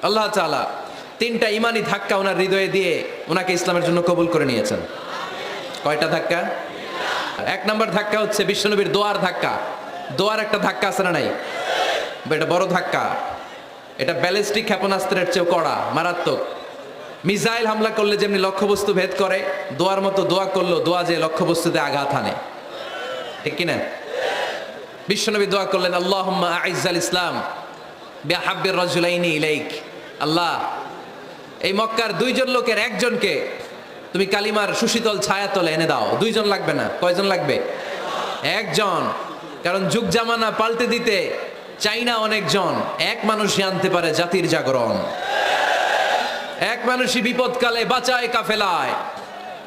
আল্লাহ তাআলা তিনটা ইমানি ধাক্কা ওনার হৃদয়ে দিয়ে ওনাকে ইসলামের জন্য কবুল করে নিয়েছেন। কয়টা ধাক্কা? এক নম্বর ধাক্কা হচ্ছে বিশ্বনবীর দোয়ার ধাক্কা। দোয়ার একটা ধাক্কা আছে না নাই? এটা বড় ধাক্কা। এটা ব্যালিস্টিক ক্ষেপণাস্ত্রের চেয়েও কড়া, মারাত্মক। মিসাইল হামলা করলে যেমনি লক্ষ্যবস্তু ভেদ করে, দোয়ার মতো দোয়া করলো, দোয়া যে লক্ষ্যবস্তুতে আঘাত হানে, ঠিক কিনা? বিশ্বনবী দোয়া করলেন, আল্লাহুম্মা আইজ্জাল ইসলাম বিহাব্বির রাজুলাইনি ইলাইক। আল্লাহ, এই মক্কার দুইজন লোকের একজনকে তুমি কালিমার সুশীতল ছায়াতলে এনে দাও। দুইজন লাগবে না, কয়জন লাগবে? একজন। কারণ যুগ জামানা পাল্টে দিতে চাই না অনেকজন, এক মানুষই আনতে পারে জাতির জাগরণ। এক মানুষই বিপদকালে বাঁচায় কাফেলায়,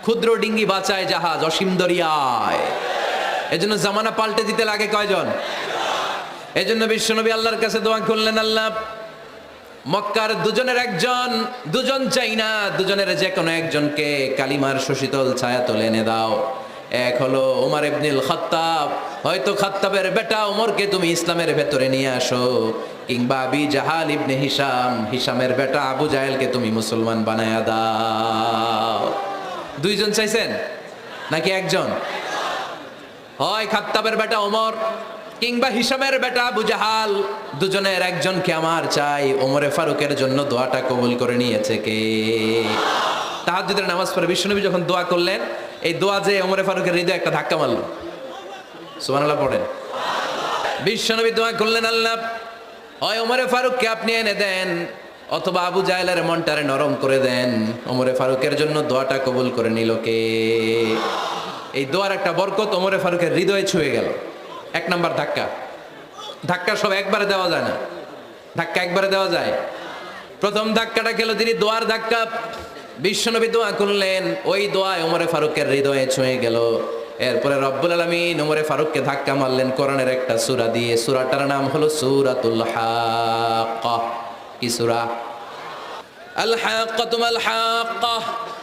ক্ষুদ্র ডিঙ্গি বাঁচায় জাহাজ অসীম দরিয়ায়। এজন্য জামানা পাল্টে দিতে লাগে কয়জন? এজন্য বিশ্বনবী আল্লাহর কাছে দোয়া করলেন, আল্লাহ মক্কার দুজনের একজন, দুজন চাই না, দুজনের যে কোনো একজনকে কালিমার সুশীতল ছায়াতলে এনে দাও। এক হলো ওমর ইবনুল খাত্তাব, হয়তো খাত্তাবের বেটা ওমরকে তুমি ইসলামের ভেতরে নিয়ে আসো, কিংবা আবি জাহাল ইবনে হিশাম, হিশামের বেটা আবু জাহেলকে তুমি মুসলমান বানায়া দাও। দুইজন চাইছেন নাকি একজন? হয় খাত্তাবের বেটা ওমর কিংবা হিশামের বেটা আবু জাহাল, দুজনের একজনকে আমার চাই। ওমরে ফারুকের জন্য দোয়াটা কবুল করে নিয়েছে কে? তাহাজ্জুদের নামাজ পড়ে বিশ্বনবী যখন দোয়া করলেন, এই দোয়া যে ওমরে ফারুকের হৃদয়ে একটা ধাক্কা মারল। সুবহানাল্লাহ পড়েন। বিশ্বনবী দোয়া করলেন, আল্লাহ হয় ওমরে ফারুককে আপনি এনে দেন, অথবা আবু জাহেলের মনটারে নরম করে দেন। ওমরে ফারুকের জন্য দোয়াটা কবুল করে নিল কে? এই দোয়ার একটা বরকত ওমরে ফারুকের হৃদয়ে ছুঁয়ে গেল। এক নাম্বার ধাক্কা। ধাক্কা সব একবারে দেওয়া যায় না, ধাক্কা একবারে দেওয়া যায়। প্রথম ধাক্কাটা গেল তিনি দোয়ার ধাক্কা। বিশ্বনবী দোয়া করলেন, ওই দোয়ায় ওমরে ফারুকের হৃদয়ে ছুঁয়ে গেল। এরপরে রব্বুল আলামিন ওমরে ফারুককে ধাক্কা মারলেন কোরআনের একটা সূরা দিয়ে। সূরাটার নাম হলো সূরাতুল হাক্কা। কি সূরা? আল হাক্কাতু মাল হাক্কা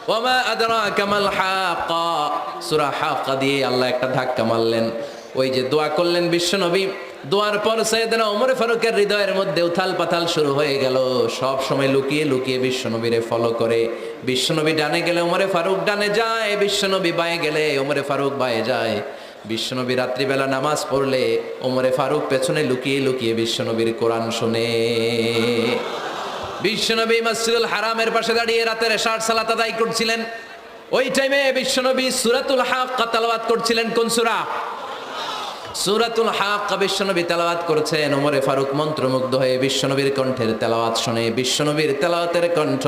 ওয়া মা আদরাকা মাল হাক্কা। সূরা হাক্কা দিয়ে আল্লাহ একটা ধাক্কা মারলেন। ওই যে দোয়া করলেন বিশ্বনবী, দোয়ার পর সাইয়েদনা ওমর ফারুকের হৃদয়ের মধ্যে উথাল পাথাল শুরু হয়ে গেল। সব সময় লুকিয়ে লুকিয়ে বিশ্বনবীরে ফলো করে। বিশ্বনবী ডানে গেলে ওমরে ফারুক ডানে যায়, বিশ্বনবী বায়ে গেলে ওমরে ফারুক বায়ে যায়। বিশ্বনবী রাত্রিবেলা নামাজ পড়লে ওমরে ফারুক পেছনে লুকিয়ে লুকিয়ে বিশ্বনবীর কোরআন শুনে। বিশ্বনবী মসজিদুল হারামের পাশে দাঁড়িয়ে রাতের এশার সালাত আদায় করছিলেন। ওই টাইমে বিশ্বনবী সূরাতুল হাক্কা তেলাওয়াত করছিলেন। কোন সূরা? সূরাতুল হাক্কা বিশ্বনবী তেলাওয়াত করেছেন। ওমরে ফারুক মন্ত্রমুগ্ধ হয়ে বিশ্বনবীর কণ্ঠের তেলাওয়াত শুনে। বিশ্বনবীর তেলাওয়াতের কণ্ঠ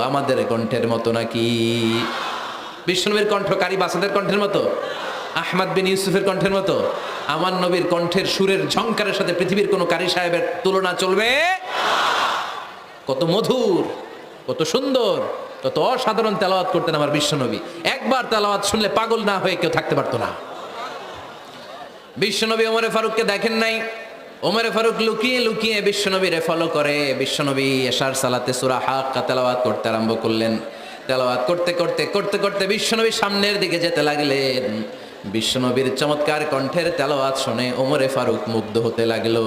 আমাদের কণ্ঠের মতো নাকি? বিশ্বনবীর কণ্ঠ কারি বাসাদের কণ্ঠের মতো? আহমদ বিন ইউসুফের কণ্ঠের মতো? আমার নবীর কণ্ঠের সুরের ঝংকারের সাথে পৃথিবীর কোনো কারি সাহেবের তুলনা চলবে? কত মধুর, কত সুন্দর, কত অসাধারণ তেলাওয়াত করতেন আমার বিশ্বনবী। একবার তেলাওয়াত শুনলে পাগল না হয়ে কেউ থাকতে পারতো না। বিশ্বনবী ওমরে ফারুককে দেখেন নাই। ওমরে ফারুক লুকিয়ে লুকিয়ে বিশ্বনবীরে ফলো করে। বিশ্বনবী এশার সালাতে সূরা হাক্কা তেলাওয়াত করতে আরম্ভ করলেন। তেলাওয়াত করতে করতে করতে করতে বিশ্বনবী সামনের দিকে যেতে লাগলেন। বিশ্বনবীর চমৎকার কণ্ঠের তেলাওয়াত শুনে ওমরে ফারুক মুগ্ধ হতে লাগলো।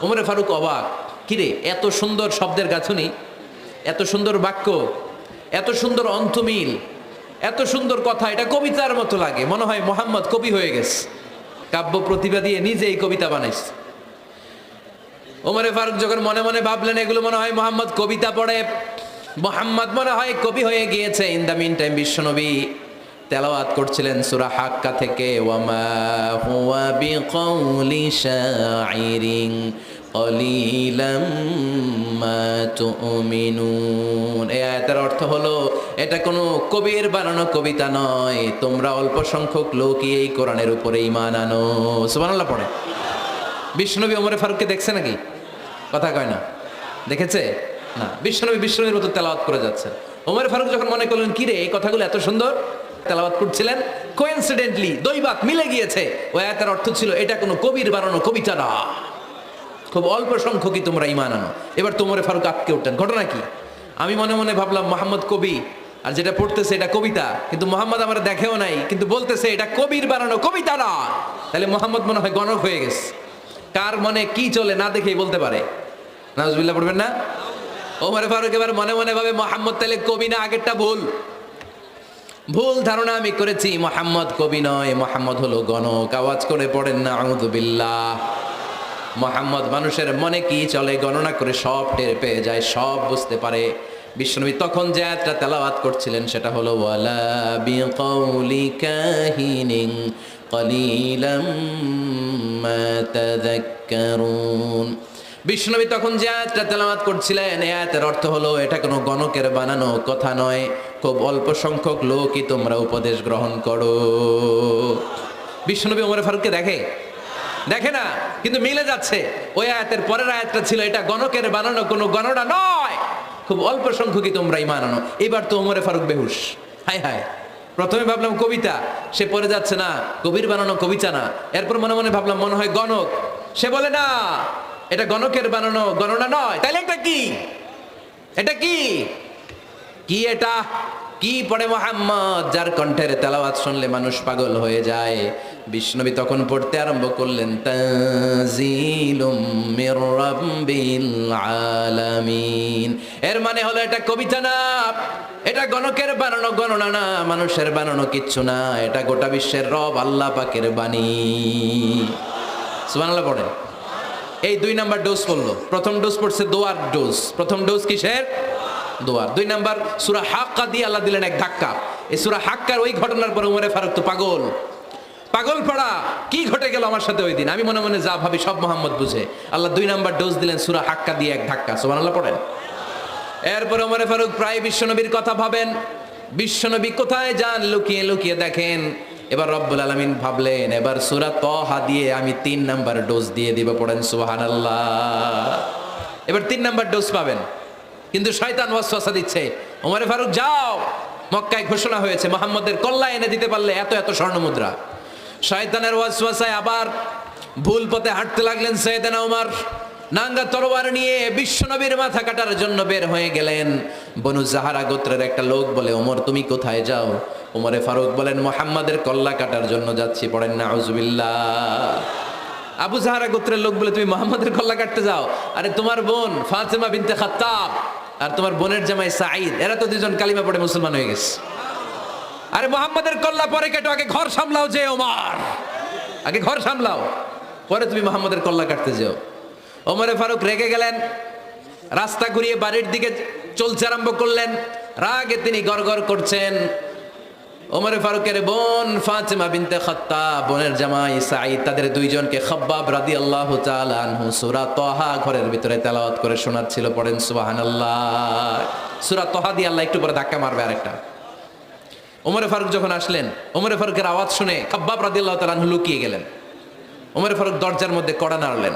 ওমরে ফারুক অবাক, কিরে এত সুন্দর শব্দের গাঁথুনি, এত সুন্দর বাক্য, এত সুন্দর অন্তমিল, এত সুন্দর কথা, এটা কবিতার মতো লাগে। মনে হয় মোহাম্মদ কবি হয়ে গেছে, কাব্য প্রতিভা দিয়ে নিজেই কবিতা বানাইছে। ওমরে ফারুক যখন মনে মনে ভাবলেন এগুলো মনে হয় মোহাম্মদ কবিতা পড়ে, মোহাম্মদ মনে হয় কবি হয়ে গিয়েছে। ইন দ্য মিন টাইম বিশ্বনবী তেলাওয়াত করছিলেন সূরা হাক্কা থেকে, ওয়ামা হুয়া বিকাউলি শাইরিন কলিলাম মা তুমিনুন। এই আয়াতের অর্থ হলো এটা কোনো কবির বানানো কবিতা নয়, তোমরা অল্প সংখ্যক লোকই এই কোরআনের উপরে ঈমান আনো। সুবহানাল্লাহ পড়ে। বিশ্বনবী ওমরে ফারুককে দেখছে নাকি? কথা কয় না, দেখেছে না? বিশ্বনবীর মতো তেলাওয়াত করে যাচ্ছে। ওমরে ফারুক যখন মনে করলেন কিরে এই কথাগুলো এত সুন্দর, তেলাওয়াত করছিলেন, কোইন্সিডেন্টলি দৈবাত মিলে গিয়েছে। ওই আয়াতের অর্থ ছিল এটা কোনো কবির বানানো কবিতা না, খুব অল্প সংখ্যকই তোমরা ঈমান আনো। এবার ওমরে ফারুক আটকে উঠলেন। ঘটনা কি? আমি মনে মনে ভাবলাম মোহাম্মদ কবি, আর যেটা পড়তেছে এটা কবিতা, কিন্তু মোহাম্মদ আমার দেখেও নাই, কিন্তু বলতেছে এটা কবির বানানো কবিতা না। তাহলে মোহাম্মদ মনে হয় গণক হয়ে গেছে। কার মনে কি চলে না দেখেই বলতে পারে। নাউজুবিল্লাহ পড়বেন না? ওমর ফারুক এবার মনে মনে ভাবে মোহাম্মদ তাহলে কবি না, আগেরটা ভুল ধারণা আমি করেছি, মোহাম্মদ কবি নয়, মোহাম্মদ হলো গণক। আওয়াজ করে পড়েন না আউযু বিল্লাহ। মোহাম্মদ মানুষের মনে কি চলে গণনা করে সব টের পেয়ে যায়, সব বুঝতে পারে। বিশ্বনবী তখন যে আয়াতটা তেলাওয়াত করছিলেন সেটা হলো ওয়ালা বিকাউলি কাহিনিন কলিলাম মা তাযাক্কারুন। বিশ্বনবী তখন যে আয়াতটা তেলাওয়াত করছিলেন এই আয়াতের অর্থ হলো এটা কোনো গণকের বানানো কথা নয়, খুব অল্প সংখ্যক লোকই তোমরা উপদেশ গ্রহণ করো। বিশ্বনবী ওমর ফারুককে দেখে না, কিন্তু মিলে যাচ্ছে। ওই আয়াতের পরের আয়াতটা ছিল এটা গণকের বানানো কোনো গণনা নয়, খুব অল্প সংখ্যকই তোমরা ঈমান আনো। এবার তো ওমর ফারুক বেহুশ। হায় হায়, প্রথমে ভাবলাম কবিতা, সে পড়ে যাচ্ছে না কবির বানানো কবিতা না। এরপর মনে মনে ভাবলাম মনে হয় গণক, সে বলে না এটা গণকের বানানো গণনা নয়। তাইলে এটা কি? এটা কি এটা কি পড়ে মোহাম্মদ, যার কণ্ঠের তেলাওয়াত শুনলে মানুষ পাগল হয়ে যায়। বিশ্বনবী তখন পড়তে আরম্ভ করলেন তানজিলুম মির রাব্বিল আলামিন। এর মানে হলো এটা কবিতা না, এটা গণকের বানানো গণনা না, মানুষের বানানো কিচ্ছু না, এটা গোটা বিশ্বের রব আল্লাহ পাকের বাণী। সুবহানাল্লাহ পড়েন। এই 2 নাম্বার ডোজ পড়লো। প্রথম ডোজ পড়ছে দোয়ার ডোজ। প্রথম ডোজ কিসের? দোয়ার। 2 নাম্বার সূরা হাক্কা দিয়ে আল্লাহ দিলেন এক ধাক্কা। এই সূরা হাক্কার ওই ঘটনার পর ওমর ফারুক তো পাগল পড়া, কি ঘটে গেল আমার সাথে ওই দিন। আমি মনে মনে যা ভাবি সব মোহাম্মদ বুঝে। আল্লাহ 2 নাম্বার ডোজ দিলেন সূরা হাক্কা দিয়ে এক ধাক্কা। সুবহানাল্লাহ পড়েন। এরপর ওমর ফারুক প্রায় বিশ্বনবীর কথা ভাবেন, বিশ্বনবী কোথায় যান লুকিয়ে লুকিয়ে দেখেন। এবার রব্বুল আলামিন ভাবলেন এবার সূরা তাহা দিয়ে আমি 3 নাম্বার ডোজ দিয়ে দিব। পড়েন সুবহানাল্লাহ। এবার 3 নাম্বার ডোজ পাবেন, কিন্তু শয়তান ওয়াসওয়াসা দিচ্ছে, ওমর ফারুক যাও, মক্কায় ঘোষণা হয়েছে মুহাম্মদের কল্লা এনে দিতে পারলে এত এত স্বর্ণ মুদ্রা। শয়তানের ওয়াসওয়াসায় আবার ভুল পথে হাঁটতে লাগলেন সাইয়েদনা ওমর। নাঙ্গা তরোয়ার নিয়ে বিশ্বনবীর মাথা কাটার জন্য বের হয়ে গেলেন। বনু জাহারা গোত্রের একটা লোক বলে ওমর তুমি কোথায় যাও? ওমরে ফারুক বলেন মুহাম্মাদের কল্লা কাটার জন্য যাচ্ছি। পড়েন নাউজুবিল্লাহ। আবু জাহারা গোত্রের লোক বলে তুমি মুহাম্মাদের কল্লা কাটতে যাও? আরে তোমার বোন ফাতেমা বিনতে খাত্তাব আর তোমার বোনের জামাই সাঈদ, এরা তো দুজন কালিমা পড়ে মুসলমান হয়ে গেছে। আরে মুহাম্মাদের কল্লা পরে কেটো, আগে ঘর সামলাও। যে ওমর আগে ঘর সামলাও, পরে তুমি মুহাম্মাদের কল্লা কাটতে যাও। ওমরে ফারুক রেগে গেলেন, রাস্তা ঘুরিয়ে বাড়ির দিকে চলতে আরম্ভ করলেন। রাগে তিনি গড়গড় করছেন। ওমরে ফারুকের বোন ফাতেমা বিনতে খাত্তাব, বোনের জামাই সাঈদ, তাদের দুইজনকে খাব্বাব রাদিয়াল্লাহু তাআলা আনহু সূরা তাহা ঘরের ভিতরে তেলাওয়াত করে শোনাচ্ছিল। পড়েন সুবহানাল্লাহ। সূরা তাহা দিয়ে আল্লাহ একটু পরে ধাক্কা মারবে আরেকটা। ওমরে ফারুক যখন আসলেন, ওমরে ফারুকের আওয়াজ শুনে খাব্বাব রাদিয়াল্লাহু তাআলা আনহু লুকিয়ে গেলেন। ওমরে ফারুক দরজার মধ্যে কড়া নাড়লেন।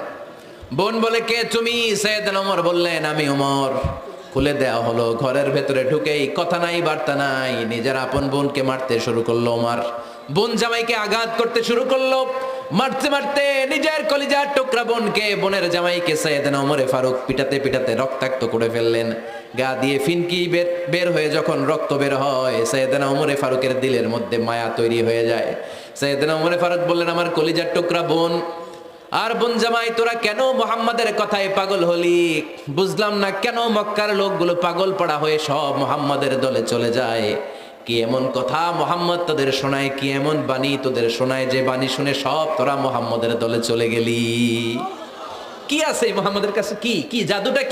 বোন বলে কে তুমি? সাইয়েদনা ওমর বললেন আমি ওমর। খুলে দেওয়া হলো। ঘরের ভেতরে ঢুকেই কথা নাই বার্তা নাই, নিজের আপন বোনকে মারতে শুরু করলো ওমর। বোন জামাইকে আঘাত করতে শুরু করলো। মারতে মারতে নিজের কলিজার টুকরা বোনকে, বোনের জামাইকে সাইয়েদনা ওমরে ফারুক পিটাতে পিটাতে রক্তাক্ত করে ফেললেন। গা দিয়ে ফিনকি বের হয়ে যখন রক্ত বের হয়, সাইয়েদনা ওমরে ফারুকের দিলের মধ্যে মায়া তৈরি হয়ে যায়। সাইয়েদনা ওমরে ফারুক বললেন আমার কলিজার টুকরা বোন আর বোন জামাই, তোরা কেন মুহাম্মাদের কথায় পাগল হলি? বুঝলাম না কেন মক্কার লোকগুলো পাগল পড়া হয়ে সব মুহাম্মাদের দলে চলে যায়। কি এমন কথা মুহাম্মদ তোদের শোনায়, কি এমন বাণী তোদের শোনায় যে বাণী শুনে সব তোরা মুহাম্মাদের দলে চলে গেলি? কি আছে মুহাম্মাদের কাছে? কি জাদুটা?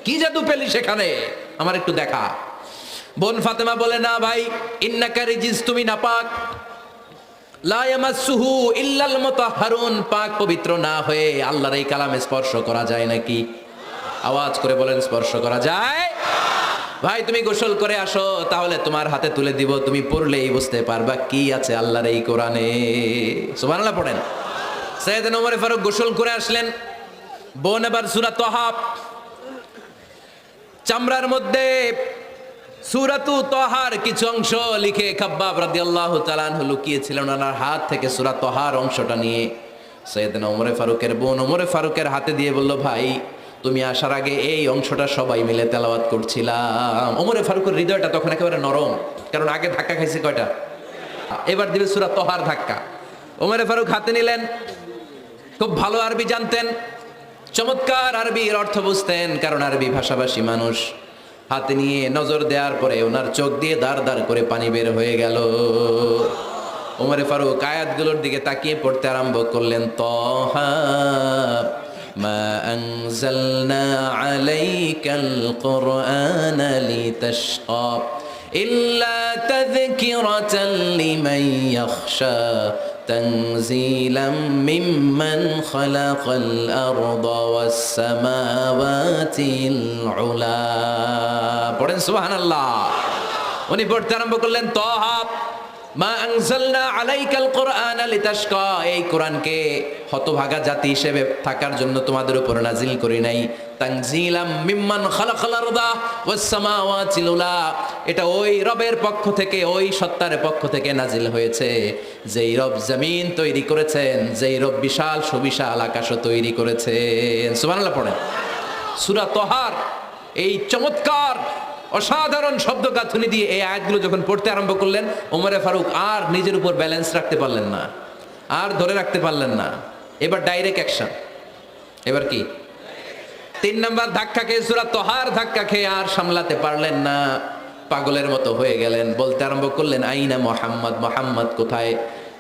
কি জাদু পেলি সেখানে? আমার একটু দেখা। বোন ফাতেমা বলে না ভাই, ইন্নাকা রিজিস, তুমি নাপাক। লা ইয়ামাসসুহু ইল্লাল মুতাহহারুন, পাক পবিত্র না হয়ে আল্লাহর এই কালামে স্পর্শ করা যায় নাকি? আওয়াজ করে বলেন স্পর্শ করা যায়? ভাই তুমি গোসল করে আসো, তাহলে তোমার হাতে তুলে দিব, তুমি পড়লেই বুঝতে পারবা কি আছে আল্লাহর এই কোরআনে। সুবহানাল্লাহ পড়েন। সাইয়েদনা ওমর ফারুক গোসল করে আসলেন। বোন এবার সূরা তাহা চামড়ার মধ্যে সূরাতু তাহার কিছু অংশ লিখে খাব্বাব রাদিয়াল্লাহু তাআলা আনহু লুকিয়েছিলেন ওনার হাত থেকে। সূরা তাহার অংশটা নিয়ে সাইয়েদনা ওমরে ফারুকের বোন ওমরে ফারুকের হাতে দিয়ে বলল ভাই তুমি আসার আগে এই অংশটা সবাই মিলে তেলাওয়াত করছিলাম। ওমরে ফারুকের হৃদয়টা তখন একেবারে নরম, কারণ আগে ধাক্কা খাইছে কয়টা, এবার দিবে সূরা তাহার ধাক্কা। ওমরে ফারুক হাতে নিলেন, খুব ভালো আরবি জানতেন। চমৎকার আরবির অর্থ বুঝতেন, কারণ আরবি ভাষাভাষী মানুষ। হাতে নিয়ে নজর দেওয়ার পরে ওনার চোখ দিয়ে দাঁড় দাঁড় করে পানি বের হয়ে গেল। ওমরে ফারুক আয়াতগুলোর দিকে তাকিয়ে পড়তে আরম্ভ করলেন, তহা মা আনজালনা আলাইকাল কুরআনা লিতাশকা ইল্লা তাযকিরাতান লিমান ইয়াখশা তানজিলাম মিম্মান খালাকাল আরদা ওয়াস সামাওয়াতিল উলা। পড়েন সুবহানাল্লাহ। উনি পড়তে আরম্ভ করলেন, তহা মা আনজালনা আলাইকাল কুরআনা লিতাশকা, এই কোরআনকে হতভাগা জাতি হিসেবে থাকার জন্য তোমাদের উপর নাজিল করি নাই। তানজিলাম মিম্মান খালাকাল আরদা ওয়াস সামাওয়াতিল উলা, এটা ওই রবের পক্ষ থেকে, ওই সত্তার পক্ষ থেকে নাজিল হয়েছে যেই রব জমিন তৈরি করেছেন, যেই রব বিশাল সুবিশাল আকাশও তৈরি করেছেন। সুবহানাল্লাহ পড়েন। সূরা তহার এই চমৎকার অসাধারণ শব্দ গাঁথুনি দিয়ে এই আয়াতগুলো যখন পড়তে আরম্ভ করলেন, ওমরে ফারুক আর নিজের উপর ব্যালেন্স রাখতে পারলেন না, আর ধরে রাখতে পারলেন না। এবার ডাইরেক্ট অ্যাকশন। এবার কি? 3 নাম্বার ধাক্কা খেয়ে, সূরা তহার ধাক্কা খেয়ে আর সামলাতে পারলেন না, পাগলের মতো হয়ে গেলেন। বলতে আরম্ভ করলেন, আইনা মুহাম্মদ, মুহাম্মদ কোথায়?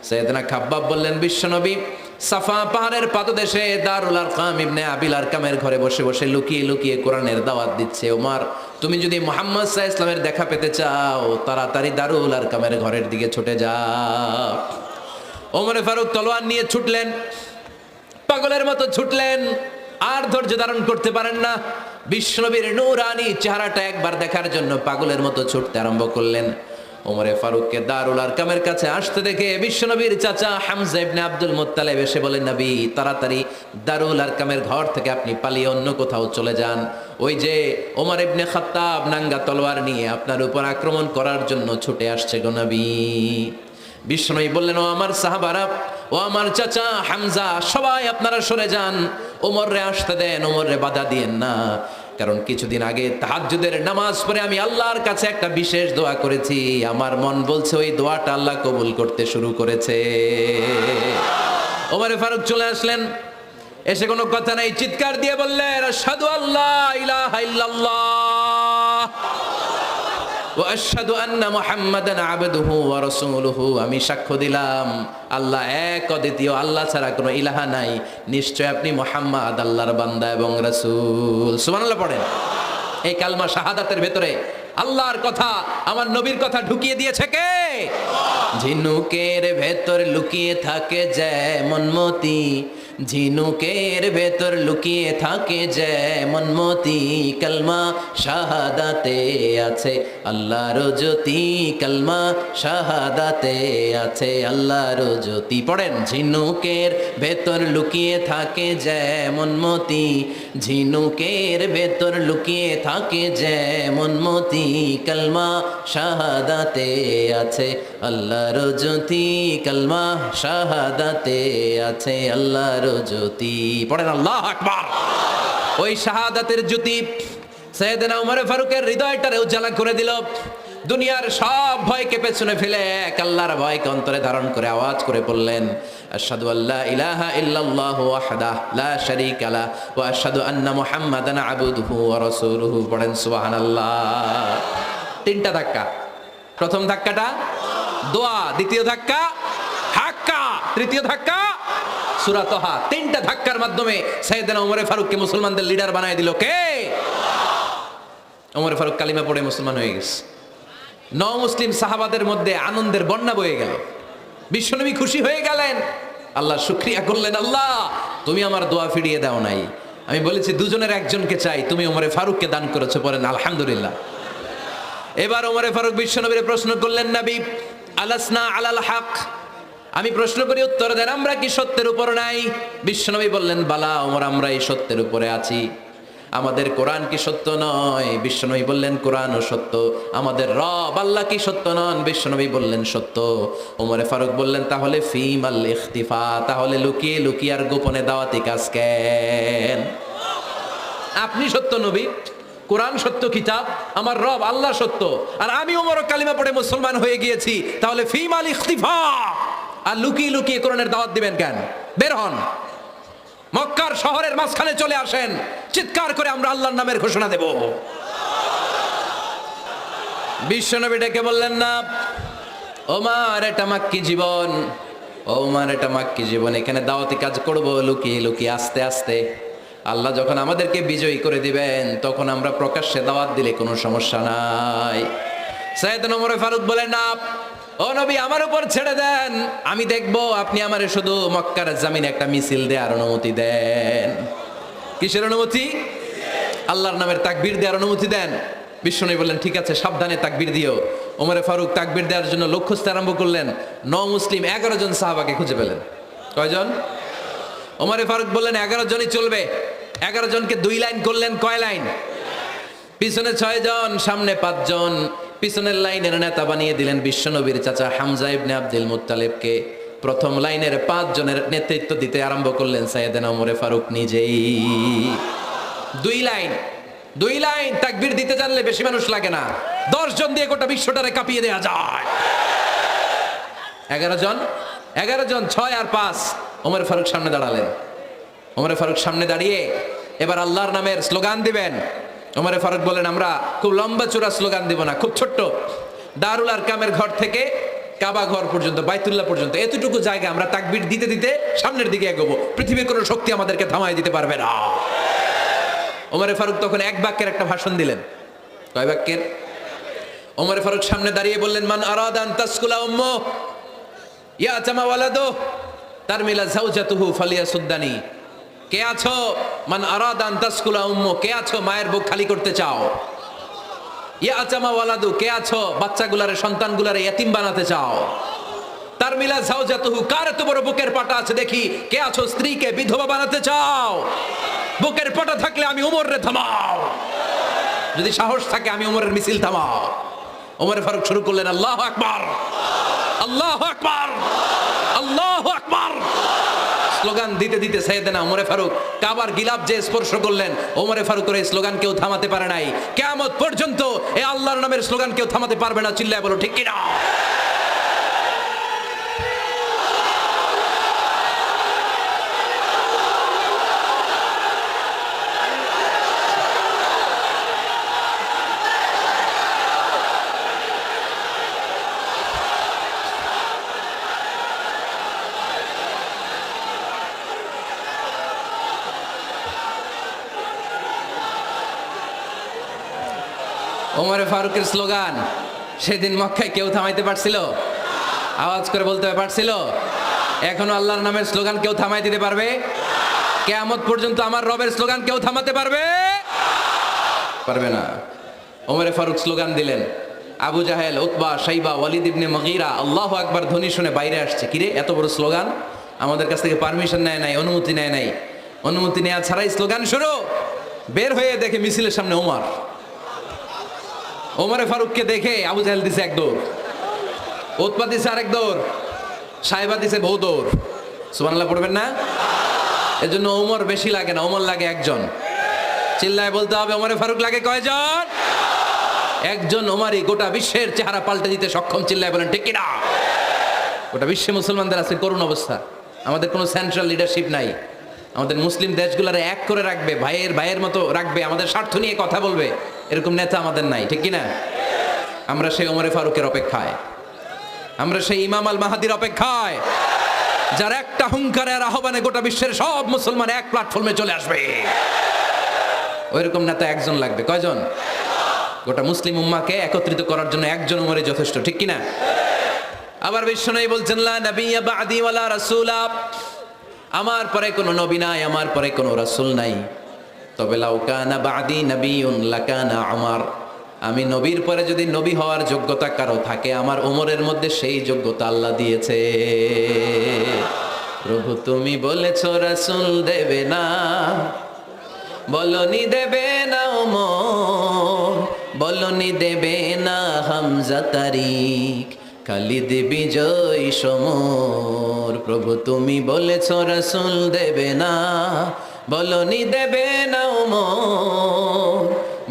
সাইয়েদনা খাব্বাব বললেন, বিশ্বনবী সাফা পাহাড়ের পাদদেশে দারুল আরকাম ইবনে আবিল আরকামের ঘরে বসে বসে লুকিয়ে লুকিয়ে কোরআনের দাওয়াত দিচ্ছে। ওমর, তুমি যদি মুহাম্মদ সাল্লাল্লাহু আলাইহি ওয়াসাল্লামের দেখা পেতে চাও, তাড়াতাড়ি দারুল আরকামের ঘরের দিকে ছুটে যাও। ওমরে ফারুক তলোয়ার নিয়ে ছুটলেন, পাগলের মতো ছুটলেন, আর ধৈর্য ধারণ করতে পারেন না। বিশ্বনবীর নূরানি চেহারাটা একবার দেখার জন্য পাগলের মতো ছুটতে আরম্ভ করলেন। ওমরে ফারুককে দারুল আরকামের কাছে আসতে দেখে বিশ্বনবীর চাচা হামজা ইবনে আব্দুল মুত্তালিব এসে বলেন, নবী তাড়াতাড়ি দারুল আরকামের ঘর থেকে আপনি পালিয়ে অন্য কোথাও চলে যান। ওই যে ওমর ইবনে খাত্তাব নাঙ্গা তলোয়ার নিয়ে আপনার উপর আক্রমণ করার জন্য ছুটে আসছে গো নবী। বিশ্বনবী বললেন, ও আমার সাহাবারা, ও আমার চাচা হামজা, সবাই আপনারা সরে যান, ওমররে আসতে দেন, ওমররে বাধা দিয়েন না। কারণ কিছুদিন আগে তাহাজ্জুদের নামাজ পড়ে আমি আল্লাহর কাছে একটা বিশেষ দোয়া করেছি, আমার মন বলছে ওই দোয়াটা আল্লাহ কবুল করতে শুরু করেছে। ওমরে ফারুক চলে আসলেন, এসে কোনো কথা নাই, চিৎকার দিয়ে বললেন, আশহাদু আল্লা ইলাহা ইল্লাল্লাহ ওয়া আশহাদু আন্না মুহাম্মাদান আবদুহু ওয়া রাসূলুহু, আমি সাক্ষ্য দিলাম আল্লাহ এক, অদ্বিতীয়, আল্লাহ ছাড়া কোনো ইলাহা নাই, নিশ্চয় আপনি মুহাম্মদ আল্লাহর বান্দা এবং রাসূল। সুবহানাল্লাহ পড়েন। এই কালমা শাহাদাতের ভেতরে আল্লাহর কথা, আমার নবীর কথা ঢুকিয়ে দিয়েছে কে? ঝিনুকের ভেতর লুকিয়ে থাকে যেমন মতি, ঝিনুকের ভেতর লুকিয়ে থাকে যেমন মতি, কালমা শাহাদাতে আছে আল্লাহর জ্যোতি, কালমা শাহাদাতে আছে আল্লাহর জ্যোতি। পড়েন, ঝিনুকের ভেতর লুকিয়ে থাকে যেমন মতি, ঝিনুকের ভেতর লুকিয়ে থাকে যেমন মতি, কালমা শাহাদাতে আছে আল্লাহর জ্যোতি, কালমা শাহাদাতে আছে আল্লাহর জ্যোতি। পড়েন আল্লাহু আকবার। ওই শাহাদাতের জ্যোতি সাইয়েদনা ওমর ফারুকের হৃদয়টারে উজ্জ্বল করে দিল। দুনিয়ার সব ভয়কে পেছনে ফেলে এক আল্লাহর ভয়কে অন্তরে ধারণ করে আওয়াজ করে বললেন, আশহাদু আল্লা ইলাহা ইল্লাল্লাহু ওয়াহদাহু লা শারীকা লাহু ওয়া আশহাদু আন্না মুহাম্মাদান আবদুহু ওয়া রাসূলুহু। পড়েন সুবহানাল্লাহ। 3টা ধাক্কা। প্রথম ধাক্কাটা দোয়া, দ্বিতীয় ধাক্কা হাক্কা, তৃতীয় ধাক্কা সূরা তাহা। 3টা ধাক্কার মাধ্যমে সাইয়েদনা ওমরে ফারুককে মুসলমানদের লিডার বানায় দিল কে? ওমরে ফারুক কালিমা পড়ে মুসলমান হয়ে গেছে। মুসলিম সাহাবাদের মধ্যে আনন্দের বন্যা বয়ে গেল। বিশ্বনবী খুশি হয়ে গেলেন, আল্লাহ শুকরিয়া করলেন, আল্লাহ তুমি আমার দোয়া ফিরিয়ে দাও নাই, আমি বলেছি দুজনের একজনকে চাই, তুমি ওমরে ফারুককে দান করেছো। পড়েন আলহামদুলিল্লাহ। এবার ওমরে ফারুক বিশ্বনবীর প্রশ্ন করলেন, নবী আলাসনা আলাল হক, আমি প্রশ্ন করি উত্তর দেন, আমরা কি সত্যের উপর নাই? বিশ্বনবী বললেন, বালা ওমর, আমরা এই সত্যের উপরে আছি। আমাদের কোরআন কি সত্য নয়? বিশ্বনবী বললেন, কোরআনও সত্য। আমাদের রব আল্লাহ কি সত্য নন? বিশ্বনবী বললেন, সত্য। ওমরে ফারুক বললেন, তাহলে ফিমাল ইখতিফা, তাহলে লুকিয়ে লুকিয়ে আর গোপনে দাওয়াতি কাজ কেন? আপনি সত্য নবী, কোরআন সত্য কিতাব, আমার রব আল্লাহ সত্য, আর আমি ওমর কালিমা পড়ে মুসলমান হয়ে গিয়েছি, তাহলে ফিমাল ইখতিফা, আর লুকিয়ে লুকিয়ে কোরআনের দাওয়াত দিবেন কেন? বের হন। মক্কার শহরের মাঝখানে চলে আসেন, চিৎকার করে আমরা আল্লাহর নামের ঘোষণা দেব। বিশ্বনবী ডেকে বললেন, না ওমর, এটা মাক্কি জীবন, ওমর এটা মাক্কি জীবন, এখানে দাওয়াতি কাজ করব লুকিয়ে লুকিয়ে, আস্তে আস্তে। আল্লাহ যখন আমাদেরকে বিজয়ী করে দিবেন তখন আমরা প্রকাশ্যে দাওয়াত দিলে কোনো সমস্যা নাই। সাইয়েদনা ওমর ফারুক বলেন, না ও নবী, আমার উপর ছেড়ে দেন, আমি দেখব আপনি আমারে শুধু মক্কার জামিনে একটা মিছিল দেওয়ার অনুমতি দেন। কিসের অনুমতি? আল্লাহর নামের তাকবীর দেওয়ার অনুমতি দেন। বিশ্বনবী বললেন, ঠিক আছে, সাবধানে তাকবীর দিও। ওমর ফারুক তাকবীর দেওয়ার জন্য লক্ষ্য খুঁজতে আরম্ভ করলেন। মুসলিম 11 জন সাহাবাকে খুঁজে পেলেন। কয়জন? ওমর ফারুক বললেন 11 জনই চলবে। 11 জনকে 2 লাইন করলেন। কয় লাইন? পিছনে 6 জন, সামনে 5 জন। পিছনের লাইনের নেতা বানিয়ে দিলেন বিশ্বনবীর চাচা হামজা ইবনে আব্দুল মুত্তালিবকে। প্রথম লাইনের 5 জনের নেতৃত্ব দিতে আরম্ভ করলেন সাইয়েদনা ওমর ফারুক নিজেই। 2 লাইন তাকবীর দিতে জানলে বেশি মানুষ লাগে না, 10 জন দিয়ে গোটা বিশ্বটারে কাঁপিয়ে দেওয়া যায়। 11 জন, 6 আর 5। ওমর ফারুক সামনে দাঁড়ালেন। ওমর ফারুক সামনে দাঁড়িয়ে এবার আল্লাহর নামের স্লোগান দিবেন। ওমর ফারুক বলেন, আমরা খুব লম্বা চূড়া স্লোগান দিব না, খুব ছোট্ট, দারুল আরকামের ঘর থেকে কাবা ঘর পর্যন্ত, বাইতুল্লাহ পর্যন্ত, এতটুকু জায়গা আমরা তাকবীর দিতে দিতে সামনের দিকে এগোবো, পৃথিবীর কোনো শক্তি আমাদেরকে থামায় দিতে পারবে না। ওমর ফারুক তখন 1 বাক্যের একটা ভাষণ দিলেন। কয় বাক্যের? ওমর ফারুক সামনে দাঁড়িয়ে বললেন, মান আরাদা আন তাসকুলা উম্মু ইয়াতামা ওয়ালাদু তারমিলা যাওজাতুহু ফালিয়াসুদ্দানি। কে আছো? মান আরাদা আন তাসকুলা উম্মু, কে আছো মায়ের বুক খালি করতে চাও? ইয়াতামা ওয়ালাদু, কে আছো বাচ্চাগুলারে, সন্তানগুলারে ইতিম বানাতে চাও? তারমিলা যাওজাতুহু, কার এত বড় বুকের পাটা আছে দেখি, কে আছো স্ত্রীকে বিধবা বানাতে চাও? বুকের পাটা থাকলে আমি ওমরের থামাও, যদি সাহস থাকে আমি ওমরের মিছিল থামাও। ওমর ফারুক শুরু করলেন, আল্লাহু আকবার, আল্লাহু আকবার, আল্লাহু আকবার। স্লোগান দিতে দিতে সাইয়েদনা ওমর ফারুক কাবার গিলাফ যে স্পর্শ করলেন, ওমর ফারুকের এই স্লোগান কেউ থামাতে পারে নাই। কিয়ামত পর্যন্ত এই আল্লাহর নামের স্লোগান কেউ থামাতে পারবে না। চিল্লায় বলো ঠিক কিনা? ওমর ফারুকের স্লোগান সেদিন মক্কায় কেউ থামাইতে পারছিল? আওয়াজ করে বলতে পারছিল? এখনো আল্লাহর নামের স্লোগান কেউ থামাই দিতে পারবে? কিয়ামত পর্যন্ত আমার রবের স্লোগান কেউ থামাতে পারবে? পারবে না। ওমর ফারুক স্লোগান দিলেন। আবু জাহেল, উতবা, শাইবা, ওয়ালিদ ইবনে মুগীরা আল্লাহু আকবার ধ্বনি শুনে বাইরে আসছে। কিরে, এত বড় স্লোগান, আমাদের কাছ থেকে পারমিশন নেয় নাই, অনুমতি নেয় নাই। অনুমতি নেওয়া ছাড়াই স্লোগান শুরু। বের হয়ে দেখে মিছিলের সামনে ওমর। ওমর ফারুককে দেখে আবু জাহেল দিছে 1 দৌড়, উতবা দিছে আরেক দৌড়, সাইবা দিছে বহু দৌড়। সুবহানাল্লাহ পড়বেন না? এজন্য ওমর বেশি লাগে না, ওমর লাগে 1 জন। চিল্লায় বলতে হবে, ওমর ফারুক লাগে কয়জন? 1 জন। ওমরই গোটা বিশ্বের চেহারা পাল্টে দিতে সক্ষম। চিল্লায় বলেন ঠিক কিনা? গোটা বিশ্বে মুসলমানদের আছে করুণ অবস্থা। আমাদের কোনো সেন্ট্রাল লিডারশিপ নাই। আমাদের মুসলিম দেশগুলোরে এক করে রাখবে, ভাইয়ের মতো রাখবে, আমাদের স্বার্থ নিয়ে কথা বলবে, এরকম নেতা আমাদের নাই। ঠিক কিনা? আমরা সেই ওমর ফারুকের অপেক্ষায়, আমরা সেই ইমাম আল মাহাদির অপেক্ষায়, যার একটা হুঙ্কারের আহ্বানে গোটা বিশ্বের সব মুসলমান এক প্ল্যাটফর্মে চলে আসবে। ওইরকম নেতা 1 জন লাগবে। কয়জন? গোটা মুসলিম উম্মাহকে একত্রিত করার জন্য 1 জন ওমরই যথেষ্ট। ঠিক কিনা? আবার বিশ্বনবী বলছেন, লা নাবিয়্যা বা'দি ওয়ালা রাসূলা, আমার পরে কোনো নবী নাই, আমার পরে কোনো রাসূল নাই। তবে লাউ কানা বা'দি নাবিয়্যুন লাকানা উমর, আমি নবীর পরে যদি নবী হওয়ার যোগ্যতা কারো থাকে, আমার ওমরের মধ্যে সেই যোগ্যতা আল্লাহ দিয়েছে। প্রভু তুমি বলেছো রাসূল দেবে না, বলনি দেবে না ওমর, বলনি দেবে না হামজা তারিক, খালিদ বিজয় সমর। প্রভু তুমি বলেছো রাসূল দেবে না, বলনি দেবে না ওমর,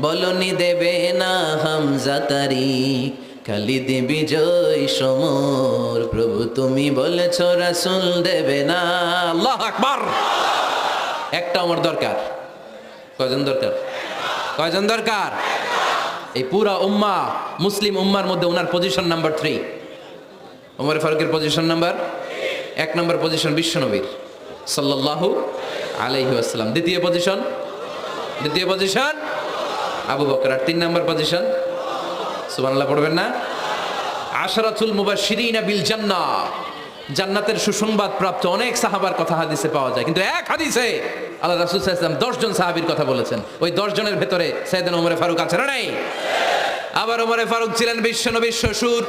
বলনি দেবে না হামজা তারিক, খালিদ বিজয় সমর। প্রভু তুমি বলেছো রাসূল দেবে না। আল্লাহু আকবার। একটা ওমর দরকার। কয়জন দরকার? কয়জন দরকার? এই পুরা উম্মাহ, মুসলিম উম্মার মধ্যে ওনার পজিশন নাম্বার 3। ওমর ফারুকের পজিশন নাম্বার 1 নম্বর পজিশন বিশ্বনবীর সাল্লাল্লাহু আলাইহি ওয়াসাল্লাম। দ্বিতীয় পজিশন আবু বকর। আর 3 নম্বর পজিশন সুবহানাল্লাহ পড়বেন না? আশরাতুল মুবাশশিরিনা বিল জান্নাহ, জান্নাতের সুসংবাদ প্রাপ্ত অনেক সাহাবার কথা হাদিসে পাওয়া যায়, কিন্তু এক হাদিসে আল্লাহ রাসূল সাল্লাল্লাহু আলাইহি ওয়াসাল্লাম 10 জন সাহাবীর কথা বলেছেন। ওই 10 জনের ভেতরে সাইয়েদনা ওমর ফারুক আছে না নাই? আবার ওমর ফারুক ছিলেন বিশ্বনবীর শ্বশুর।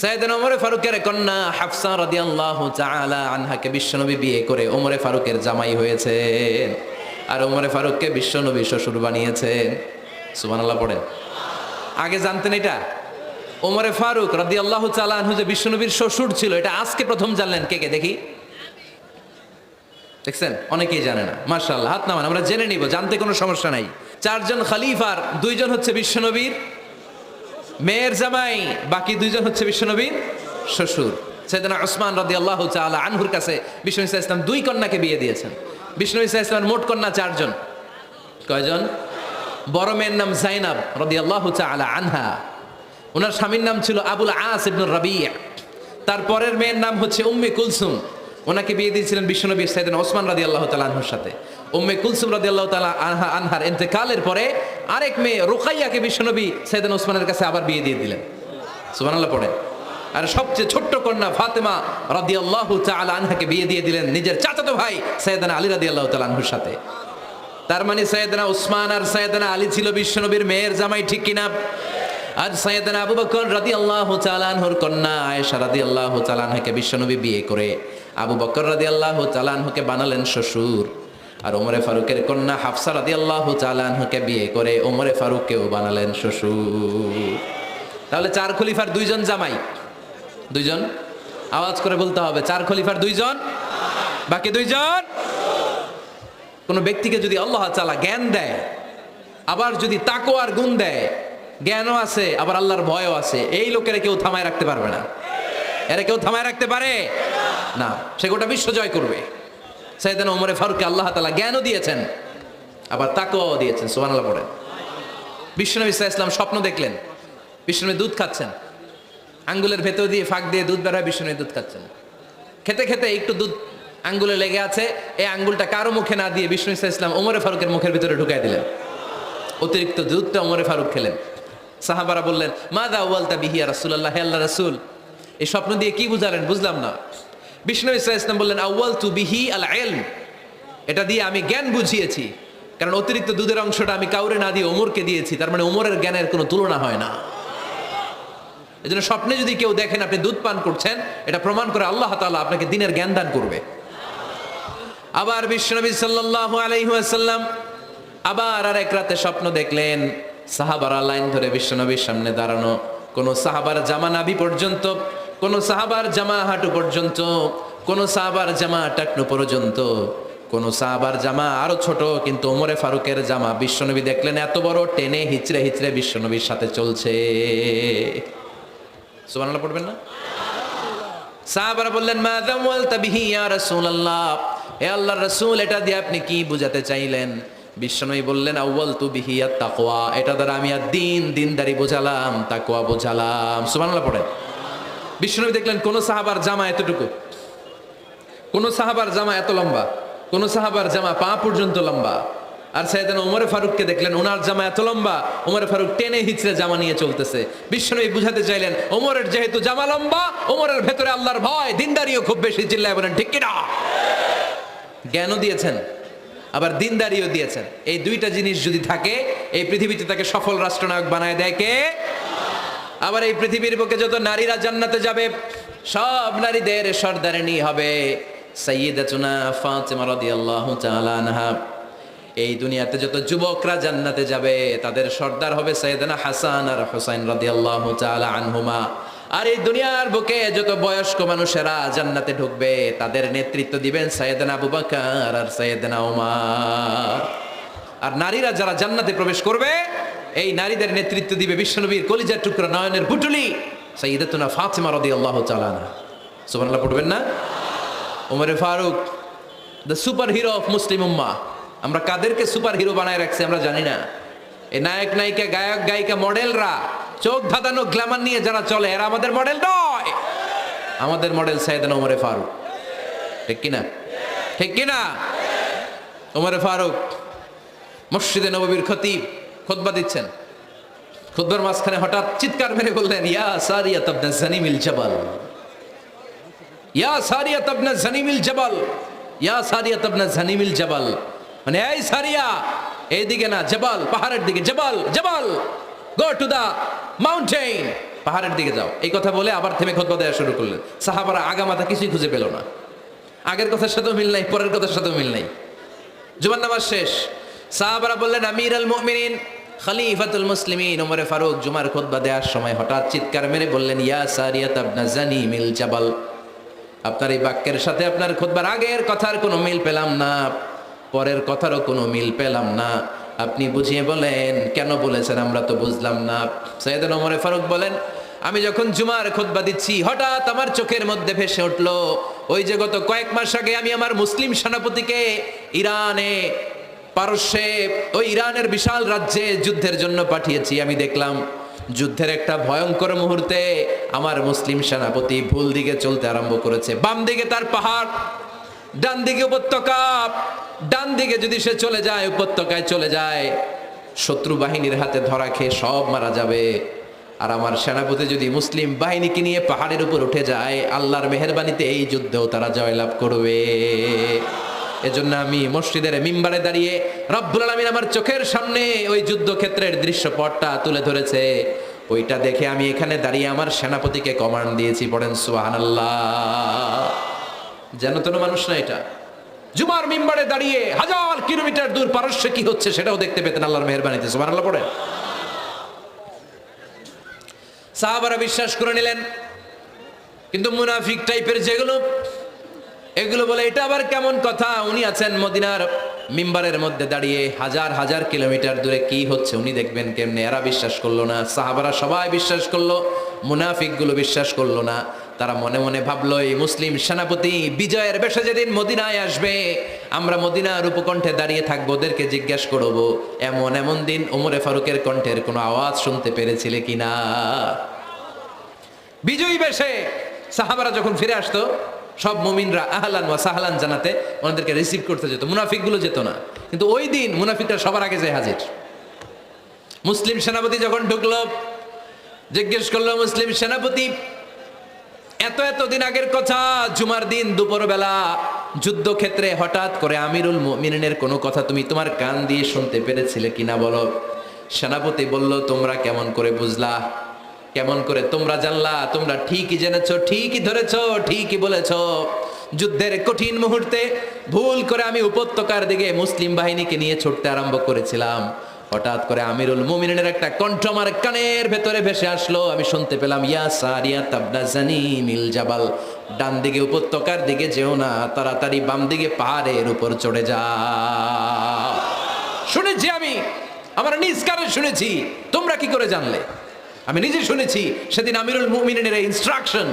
সাইয়েদনা ওমর ফারুকের কন্যা হাফসা রাদিয়াল্লাহু তাআলা আনহাকে বিশ্বনবী বিয়ে করে ওমর ফারুকের জামাই হয়েছেন, আর ওমর ফারুককে বিশ্বনবী শ্বশুর বানিয়েছেন। সুবহানাল্লাহ পড়েন। আগে জানতেন এটা? ওমর ফারুক রাদিয়াল্লাহু তাআলা আনহু যে বিশ্বনবীর শ্বশুর ছিল, এটা আজকে প্রথম জানলেন। কে কে দেখি? দেখছেন, অনেকেই জানে না। মাশাআল্লাহ, হাত নামান, আমরা জেনে নিব, জানতে কোনো সমস্যা নাই। 4 জন খলিফার 2 জন হচ্ছে বিশ্বনবীর মেয়ের জামাই, বাকি 2 জন হচ্ছে বিশ্বনবীর শ্বশুর। সাইয়েদনা উসমান রাদিয়াল্লাহু তাআলা আনহুর কাছে বিশ্বনবী সাল্লাল্লাহু আলাইহি ওয়াসাল্লাম 2 কন্যাকে বিয়ে দিয়েছেন। বিশ্বনবী সাল্লাল্লাহু আলাইহি ওয়াসাল্লামের মোট কন্যা 4 জন। কয়জন? বড় মেয়ের নাম যায়নাব রাদিয়াল্লাহু তাআলা আনহা, ওনার স্বামীর নাম ছিল আবুল আস ইবনে রাবিয়া। তারপরের মেয়ের নাম হচ্ছে উম্মে কুলসুম, ওনাকে বিয়ে দিয়েছিলেন বিশ্বনবী সাইয়েদনা ওসমান রাদিয়াল্লাহু তাআলা আনহুর সাথে। উম্মে কুলসুম রাদিয়াল্লাহু তাআলা আনহার ইন্তেকালের পরে আরেক মেয়ে রুকাইয়াকে বিশ্বনবী সাইয়েদনা ওসমানের কাছে আবার বিয়ে দিয়ে দিলেন। সুবহানাল্লাহ পড়েন। আর সবচেয়ে ছোট্ট কন্যা ফাতেমা রাদিয়াল্লাহু তাআলা আনহাকে বিয়ে দিয়ে দিলেন নিজের চাচাতো ভাই সাইয়েদনা আলী রাদিয়াল্লাহু তাআলা আনহুর সাথে। তার মানে সাইয়েদনা ওসমান আর সাইয়েদনা আলী ছিল বিশ্বনবীর মেয়ের জামাই, ঠিক কিনা? আর সাইয়েদনা আবু বকর রাদিয়াল্লাহু তাআলা আনহুর কন্যা আয়েশা রাদিয়াল্লাহু তাআলা আনহাকে বিশ্বনবী বিয়ে করে আবু বকর রাদিয়াল্লাহু তাআলা আনহুকে বানালেন শ্বশুর। আর ওমর ফারুকের কন্যা হাফসা রাদিয়াল্লাহু তাআলা আনহাকে বিয়ে করে ওমর ফারুককেও বানালেন শ্বশুর। তাহলে 4 খলিফার 2 জন জামাই। 2 জন? আওয়াজ করে বলতে হবে, 4 খলিফার 2 জন, বাকি 2 জন। কোন ব্যক্তিকে যদি আল্লাহ তাআলা জ্ঞান দেয়, আবার যদি তাকওয়ার গুণ দেয়, জ্ঞানও আছে আবার আল্লাহর ভয়ও আছে, এই লোকেরা কেউ থামায় রাখতে পারবে না। এরা কেউ থামায় রাখতে পারে না, সে গোটা বিশ্ব জয় করবে। সাইয়েদনা ওমর ফারুককে আল্লাহ তাআলা জ্ঞানও দিয়েছেন, আবার তাকওয়াও দিয়েছেন। সুবহানাল্লাহ পড়েন। বিশ্বনবী সাল্লাল্লাহু আলাইহি ওয়াসাল্লাম স্বপ্ন দেখলেন, বিশ্বনবী দুধ খাচ্ছেন, আঙ্গুলের ভেতর দিয়ে ফাঁক দিয়ে দুধ বের হয়, বিশ্বনবী দুধ খাচ্ছেন। খেতে খেতে একটু দুধ আঙ্গুলে লেগে আছে, এই আঙ্গুলটা কারো মুখে না দিয়ে বিশ্বনবী সাল্লাল্লাহু আলাইহি ওয়াসাল্লাম ওমর ফারুকের মুখের ভিতরে ঢুকাই দিলেন। অতিরিক্ত দুধটা ওমর ফারুক খেলেন। সাহাবারা বললেন, মাযা ওয়ালতা বিহি ইয়া রাসূলুল্লাহ, হে আল্লাহর রাসূল, এই স্বপ্ন দিয়ে কি বুঝালেন? বুঝলাম না। বিশ্বনবী সাল্লাল্লাহু আলাইহি ওয়াসাল্লাম বললেন, আউয়ালতু বিহি আল ইলম, এটা দিয়ে আমি জ্ঞান বুঝিয়েছি, কারণ অতিরিক্ত দুধের অংশটা আমি কাউরে না দিয়ে ওমরকে দিয়েছি, তার মানে ওমরের জ্ঞানের কোনো তুলনা হয় না। এজন্য স্বপ্নে যদি কেউ দেখেন আপনি দুধ পান করছেন, এটা প্রমাণ করে আল্লাহ তাআলা আপনাকে দ্বীনের জ্ঞান দান করবে। আবার বিশ্বনবী সাল্লাল্লাহু আলাইহি ওয়াসাল্লাম আবার আরেক রাতে স্বপ্ন দেখলেন, সাহাবারা লাইন ধরে বিশ্বনবীর সামনে দাঁড়ানো, কোন সাহাবার জামা নাভি পর্যন্ত, কোন সাহাবার জামা হাঁটু পর্যন্ত, কোন সাহাবার জামা টাকনু পর্যন্ত, কোন সাহাবার জামা আরো ছোট, কিন্তু ওমরে ফারুকের জামা বিশ্বনবী দেখলেন এত বড়, টেনে হিচড়ে হিচড়ে বিশ্বনবীর সাথে চলছে। সুবহানাল্লাহ পড়বেন না? সাহাবারা বললেন, মাযা ওয়ালতা বিহি ইয়া রাসূলুল্লাহ, হে আল্লাহর রাসূল, এটা দিয়ে আপনি কি বুঝাতে চাইলেন? বিশ্বনবী বললেন, আউয়ালতু বিহি আত তাকওয়া, এটা দ্বারা আমি দিনদারি বোঝালাম, তাকওয়া বোঝালাম। সুবহানাল্লাহ পড়েন। বিশ্বনবী দেখলেন কোন সাহাবার জামা এতটুকু, কোন সাহাবার জামা এত লম্বা, কোন সাহাবার জামা পা পর্যন্ত লম্বা। আর সাইয়েদনা ওমর ফারুককে দেখলেন ওনার জামা এত লম্বা, ওমর ফারুক টেনে হিচড়ে জামা নিয়ে চলতেছে। বিশ্বনবী বুঝাতে চাইলেন, ওমরের যেহেতু জামা লম্বা, ওমরের ভেতরে আল্লাহর ভয়, দিনদারিও খুব বেশি। চিল্লায় বলেন ঠিক কিনা? জ্ঞানও দিয়েছেন, আবার দিনদারিও দিয়েছেন। এই 2টা জিনিস যদি থাকে, এই পৃথিবীতে তাকে সফল রাষ্ট্রনায়ক বানায় দেয় কে? আবার এই পৃথিবীর বুকে যত নারীরা জান্নাতে যাবে, সব নারীদের সর্দারিনী হবে সাইয়্যিদাতুনা ফাতিমা রাদিয়াল্লাহু তাআলা আনহা। এই দুনিয়াতে যত যুবকরা জান্নাতে যাবে, তাদের সর্দার হবে সাইয়েদনা হাসান আর হুসাইন রাদিয়াল্লাহু তাআলা আনহুমা। আর এই দুনিয়ার বুকে যত বয়স্ক মানুষেরা জান্নাতে ঢুকবে, তাদের নেতৃত্ব দিবেন সাইয়েদনা আবু বকর আর সাইয়েদনা ওমর। আর নারীরা যারা জান্নাতে প্রবেশ করবে, এই নারীদের নেতৃত্ব দিবে বিশ্বনবীর কলিজার টুকরা নয়নের পুটুলি সাইয়্যিদাতুনা ফাতিমা রাদিয়াল্লাহু তাআলা আনহা। সুবহানাল্লাহ পড়বেন না? Omar Farooq the super hero of Muslim ummah. আমরা কাদেরকে সুপার হিরো বানায় রাখছি আমরা জানি না। এই নায়ক নায়িকা, গায়ক গায়িকা, মডেলরা চোখ ধাঁধানো গ্ল্যামার নিয়ে যারা চলে এরা আমাদের মডেল নয়। আমাদের মডেল সাইয়েদনা ওমরে ফারুক। ঠিক কিনা? ঠিক কিনা? ওমরে ফারুক মসজিদে নববীর খতিব খুতবা দিচ্ছেন। খুতবার মাঝখানে হঠাৎ চিৎকার মেরে বললেন, ইয়া সারিয়াত ইবনে জানিমিল জাবাল, ইয়া সারিয়াত ইবনে জানিমিল জাবাল, ইয়া সারিয়াত ইবনে জানিমিল জাবাল। মানে এই সারিয়া, এইদিকে না, জাবাল পাহাড়ের দিকে, জাবাল জাবাল, গো টু দা মাউন্টেন, পাহাড়ের দিকে যাও। এই কথা বলে আবার থেমে খুতবা দেওয়া শুরু করলেন। সাহাবারা আগামাথা কিছুই খুঁজে পেল না। আগের কথার সাথেও মিল নাই, পরের কথার সাথেও মিল নাই। জুমার নামাজ শেষ, সাহাবারা বললেন, আমির আল মুমিনিন খলিফাতুল মুসলিমিন ওমরে ফারুক জুমার খুতবা দেওয়ার সময় হঠাৎ চিৎকার মেরে বললেন, ইয়া সারিয়াত ইবনে জানিমিল জাবাল। আপনার এই বাক্যের সাথে আপনার খুতবার আগের কথার কোনো মিল পেলাম না, পরের কথারও কোনো মিল পেলাম না। আপনি বুঝিয়ে বলেন কেন বলেছেন, আমরা তো বুঝলাম না। সাইয়েদনা ওমরে ফারুক বলেন, আমি যখন জুমার খুতবা দিচ্ছি হঠাৎ আমার চোখের মধ্যে ভেসে উঠলো ওই যে গত কয়েক মাস আগে আমি আমার মুসলিম সেনাপতিকে ইরানে, পারস্যে, ওই ইরানের বিশাল রাজ্যে যুদ্ধের জন্য পাঠিয়েছি। আমি দেখলাম যুদ্ধের একটা ভয়ঙ্কর মুহূর্তে আমার মুসলিম সেনাপতি ভুল দিকে চলতে আরম্ভ করেছে। বাম দিকে তার পাহাড়, ডান দিকে উপত্যকা। ডান দিকে যদি সে চলে যায়, উপত্যকায় চলে যায়, শত্রু বাহিনীর হাতে ধরা খেয়ে সব মারা যাবে। আর আমার সেনাপতি যদি মুসলিম বাহিনীকে নিয়ে পাহাড়ের উপর উঠে যায়, আল্লাহর মেহেরবানিতে এই যুদ্ধেও তারা জয়লাভ করবে। এজন্য আমি মসজিদের মিম্বারে দাঁড়িয়ে রব্বুল আলামিন আমার চোখের সামনে ওই যুদ্ধক্ষেত্রের দৃশ্যপটটা তুলে ধরেছে, ওইটা দেখে আমি এখানে দাঁড়িয়ে আমার সেনাপতিকে কমান্ড দিয়েছি। পড়েন সুবহানাল্লাহ। যেন তেন মানুষ না এটা। জুমার মিম্বারে দাঁড়িয়ে 1000 কিলোমিটার দূর পারস্যে কি হচ্ছে সেটাও দেখতে পেতেন আল্লাহর মেহেরবানিতে। সুবহানাল্লাহ পড়েন। সাহাবারা বিশ্বাস করে নিলেন, কিন্তু মুনাফিক টাইপের যেগুলো, এগুলো বলে এটা আবার কেমন কথা, উনি আছেন মদিনার মিম্বারের মধ্যে দাঁড়িয়ে, হাজার হাজার কিলোমিটার দূরে কি হচ্ছে উনি দেখবেন কেমনে। এরা বিশ্বাস করলো না, সাহাবারা সবাই বিশ্বাস করলো, মুনাফিকগুলো বিশ্বাস করলো না। তারা মনে মনে ভাবলো, এই মুসলিম সেনাপতি বিজয়ের বেশে যেদিন মদিনায় আসবে, আমরা মদিনার উপকণ্ঠে দাঁড়িয়ে থাকবো, ওদেরকে জিজ্ঞেস করবো এমন এমন দিন ওমরে ফারুকের কণ্ঠের কোনো আওয়াজ শুনতে পেরেছিলে কিনা। বিজয়ী বেশে সাহাবারা যখন ফিরে আসতো, সব মুমিনরা আহলান ওয়া সাহলান জানাতে ওনাদেরকে রিসিভ করতে যেত, মুনাফিকগুলো যেত না। কিন্তু ওই দিন মুনাফিকরা সবার আগে যায় হাজির। মুসলিম সেনাপতি যখন ঢুকলো, জিজ্ঞেস করলো, মুসলিম সেনাপতি এত এত দিন আগের কথা, জুমার দিন দুপুরবেলা যুদ্ধক্ষেত্রে হঠাৎ করে আমিরুল মুমিনিনের কোনো কথা তুমি তোমার কান দিয়ে শুনতে পেরেছিলে কিনা বলো। সেনাপতি বলল, তোমরা কেমন করে বুঝলা, কেমন করে তোমরা জানলা? তোমরা ঠিকই জেনেছো, ঠিকই ধরেছো, ঠিকই বলেছো। যুদ্ধের কঠিন মুহূর্তে ভুল করে আমি উপত্যকার দিকে মুসলিম বাহিনীকে নিয়ে ছুটতে আরম্ভ করেছিলাম। হঠাৎ করে আমিরুল মুমিনিনের একটা কণ্ঠ আমার কানের ভেতরে ভেসে আসলো। আমি শুনতে পেলাম, ইয়া সারিয়াত ইবনে জানিমিল জাবাল, ডান দিকে উপত্যকার দিকে যেও না, তাড়াতাড়ি বাম দিকে পাহাড়ের উপর চড়ে যাও। শুনেছি আমি, আমার নিজ কানে শুনেছি। তোমরা কি করে জানলে? আমি নিজে শুনেছি। সেদিন আমিরুল মুমিনিনের এই ইনস্ট্রাকশন,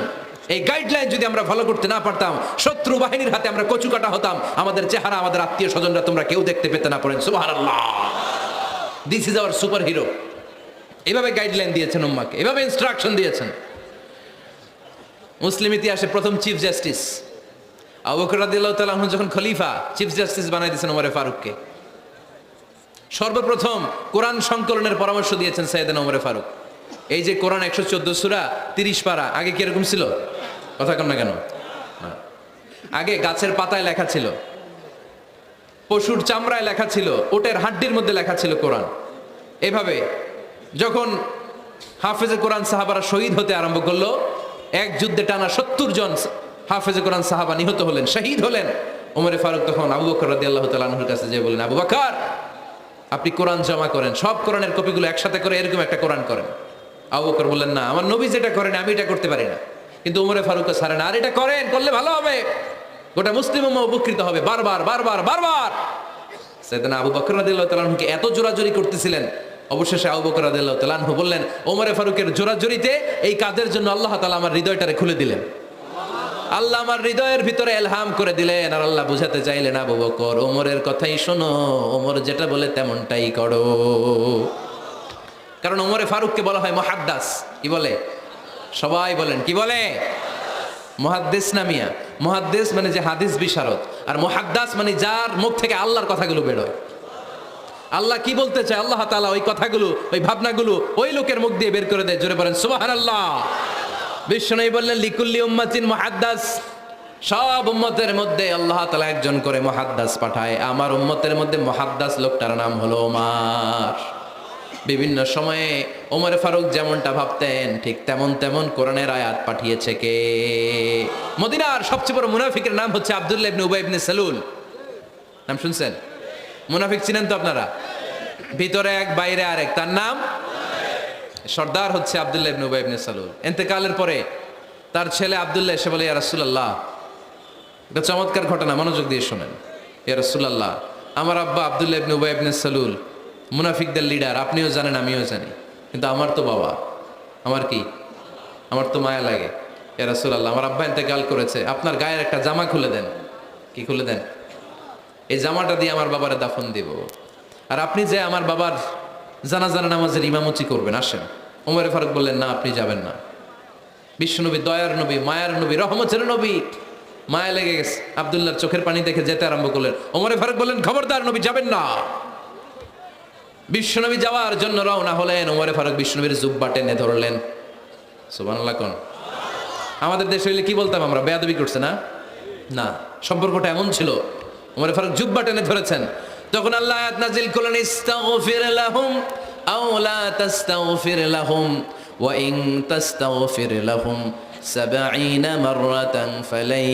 এই গাইডলাইন যদি আমরা ফলো করতে না পারতাম, শত্রু বাহিনীর হাতে আমরা কচুকাটা হতাম। আমাদের চেহারা, আমাদের আত্মীয় স্বজনরা তোমরা কেউ দেখতে পেতে না। পড়েন সুবহানাল্লাহ। This is our super hero. এভাবে গাইডলাইন দিয়েছেন উম্মাকে, এভাবে ইনস্ট্রাকশন দিয়েছেন। মুসলিম ইতিহাসে প্রথম চিফ জাস্টিস আবু বকর রাদিয়াল্লাহু তাআলা আনহু যখন খলিফা, চিফ জাস্টিস বানাই দিয়েছেন ওমরে ফারুককে। সর্বপ্রথম কোরআন সংকলনের পরামর্শ দিয়েছেন সাইয়েদনা ওমরে ফারুক। এই যে কোরআন 114 সূরা 30 পারা, আগে কি এরকম ছিল? কথা কন না কেন? আগে গাছের পাতায় লেখা ছিল, পশুর চামড়ায় লেখা ছিল, ওটের হাড্ডির মধ্যে লেখা ছিল কোরআন। এভাবে যখন হাফেজে কোরআন সাহাবারা শহীদ হতে আরম্ভ করলো, এক যুদ্ধে টানা 70 জন হাফেজে কোরআন সাহাবা নিহত হলেন, শহীদ হলেন। ওমরে ফারুক তখন আবু বকর রাদিয়াল্লাহু তাআলা আনহুর কাছে যেয়ে বললেন, আবু বকর, আপনি কোরআন জমা করেন, সব কোরআনের কপিগুলো একসাথে করে এরকম একটা কোরআন করেন। আবু বকর বললেন, না, আমার নবী যেটা করেন আমি এটা করতে পারি না। কিন্তু ওমরে ফারুককে ছাড়েন, আর এটা করেন, করলে ভালো হবে, গোটা মুসলিম উম্মাহ উপকৃত হবে। বারবার বারবার বারবার সাইয়েদনা আবু বকর রাদিয়াল্লাহু তাআলা আনহুকে এত জোরাজুরি করতেছিলেন, অবশেষে আবু বকর রাদিয়াল্লাহু তাআলা আনহু বললেন, ওমরে ফারুকের জোরাজুরিতে এই কাজের জন্য আল্লাহ তাআলা আমার হৃদয়টারে খুলে দিলেন। আল্লাহ আমার হৃদয়ের ভিতরে এলহাম করে দিলেন, আর আল্লাহ বুঝাতে চাইলেন আবু বকর ওমরের কথাই শোনো, ওমর যেটা বলে তেমনটাই করো। কারণ ওমরে ফারুককে বলা হয় মুহাদ্দাস। কি বলে? সবাই বলেন কি বলে? মুহাদ্দিস নামিয়া। মুহাদ্দিস মানে যে হাদিস বিশারদ, আর মুহাদ্দাস মানে যার মুখ থেকে আল্লাহর কথাগুলো বেরোয়। আল্লাহ কি বলতে চায় আল্লাহ তাআলা ওই কথাগুলো, ওই ভাবনাগুলো ওই লোকের মুখ দিয়ে বের করে দেয়। জোরে বলেন সুবহানাল্লাহ। বিশ্বনবী বললেন লিকুল্লি উম্মাতিন মুহাদ্দাস, সব উম্মতের মধ্যে আল্লাহ তাআলা একজন করে মুহাদ্দাস পাঠায়, আমার উম্মতের মধ্যে মুহাদ্দাস লোকটার নাম হলো ওমর। বিভিন্ন সময়ে ওমর ফারুক যেমনটা ভাবতেন ঠিক তেমন কোরআনের আয়াত পাঠিয়েছে কে? মদিনার সবচেয়ে বড় মুনাফিকের নাম হচ্ছে আব্দুল্লাহ ইবনে উবাই ইবনে সালুল। নাম শুনছেন? মুনাফিক চিনেন তো আপনারা? ভিতরে এক বাইরে আরেক, তার নাম সর্দার হচ্ছে আব্দুল্লাহ ইবনে উবাই ইবনে সালুল। ইন্তেকালের পরে তার ছেলে আব্দুল্লাহ এসে বলে ইয়া রাসূলুল্লাহ, এটা চমৎকার ঘটনা, মনোযোগ দিয়ে শোনেন। ইয়া রাসূলুল্লাহ, আমার আব্বা আব্দুল্লাহ ইবনে উবাই ইবনে সালুল মুনাফিকদের লিডার, আপনিও জানেন আমিও জানি, কিন্তু আমার তো বাবা, আমার কি, আমার তো মায়া লাগে। ইয়া রাসূলুল্লাহ, আমার আব্বা ইন্তেকাল করেছে, আপনার গায়ের একটা জামা খুলে দেন। কি খুলে দেন? এই জামাটা দিয়ে আমার বাবারে দাফন দিব, আর আপনি যে আমার বাবার জানাজার নামাজের ইমামতি করবেন, আসেন। ওমর ফারুক বললেন না, আপনি যাবেন না। বিশ্বনবী দয়ার নবী, মায়ার নবী, রহমতের নবী, মায়া লেগে গেছে, আব্দুল্লাহর চোখের পানি দেখে যেতে আরম্ভ করলেন। ওমর ফারুক বললেন খবরদার, নবী যাবেন না। বিশ্বনবী যাওয়ার জন্য রওনা হলেন। ওমর ফারুক বিশ্বনবীর জুব্বা টেনে ধরলেন। সুবহানাল্লাহ কোন? আমাদের দেশে হইলে কি বলতাম আমরা? বেয়াদবি করছে না? না, সম্পর্কটা এমন ছিল। ওমর ফারুক জুব্বা টেনে ধরেছেন। তখন আল্লাহ আয়াত নাযিল করলেন ইস্তাগফির লাহুম আও লা তাস্তাগফির লাহুম ওয়া ইন তাস্তাগফির লাহুম 70 মাররাতান ফালাই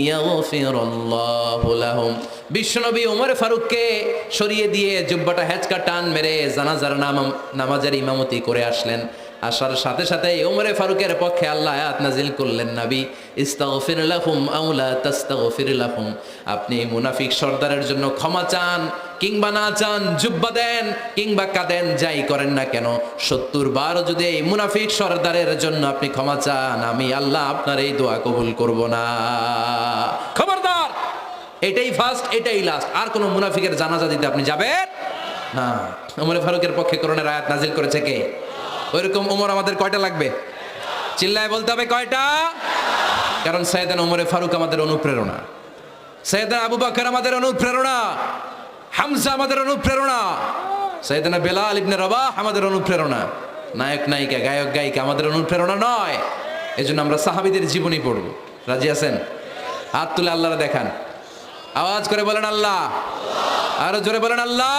ইয়াগফিরুল্লাহু লাহুম। বিশ্বনবী ওমর ফারুককে সরিয়ে দিয়ে জুব্বাটা হেঁচকা টান মেরে জানাজার নামাজের ইমামতি করে আসলেন। আসার সাথে সাথে ওমর ফারুকের পক্ষে আল্লাহ আয়াত নাযিল করলেন, নবী ইস্তাগফির লাহুম আও লা তাস্তাগফির লাহুম, আপনি মুনাফিক সর্দারের জন্য ক্ষমা চান কিংবা না চান, জুব্বা দেন কিংবা কাঁদেন, যাই করেন না কেন, 70 বার যদি এই মুনাফিক সর্দারের জন্য আপনি ক্ষমা চান, আমি আল্লাহ আপনার এই দোয়া কবুল করব না। খবরদার, এটাই ফার্স্ট, এটাই লাস্ট, আর কোন মুনাফিকের জানাজা দিতে আপনি যাবেন না। ওমর ফারুকের পক্ষে কোরআনের আয়াত নাযিল করেছে কে? ওইরকম ওমর আমাদের কয়টা লাগবে? চিল্লায় বলতে হবে কয়টা? কারণ সাইয়েদনা ওমরে ফারুক আমাদের অনুপ্রেরণা, সাইয়েদনা আবু বকর আমাদের অনুপ্রেরণা, হামজা আমাদের অনুপ্রেরণা, সাইয়েদনা বেলাল ইবনে রাবাহ আমাদের অনুপ্রেরণা। নায়ক নায়িকা, গায়ক গায়িকা আমাদের অনুপ্রেরণা নয়। এজন্য আমরা সাহাবীদের জীবনী পড়ব। রাজি আছেন? হাত তুলে আল্লাহরে দেখান, আওয়াজ করে বলেন আল্লাহ, আরো জোরে বলেন আল্লাহ।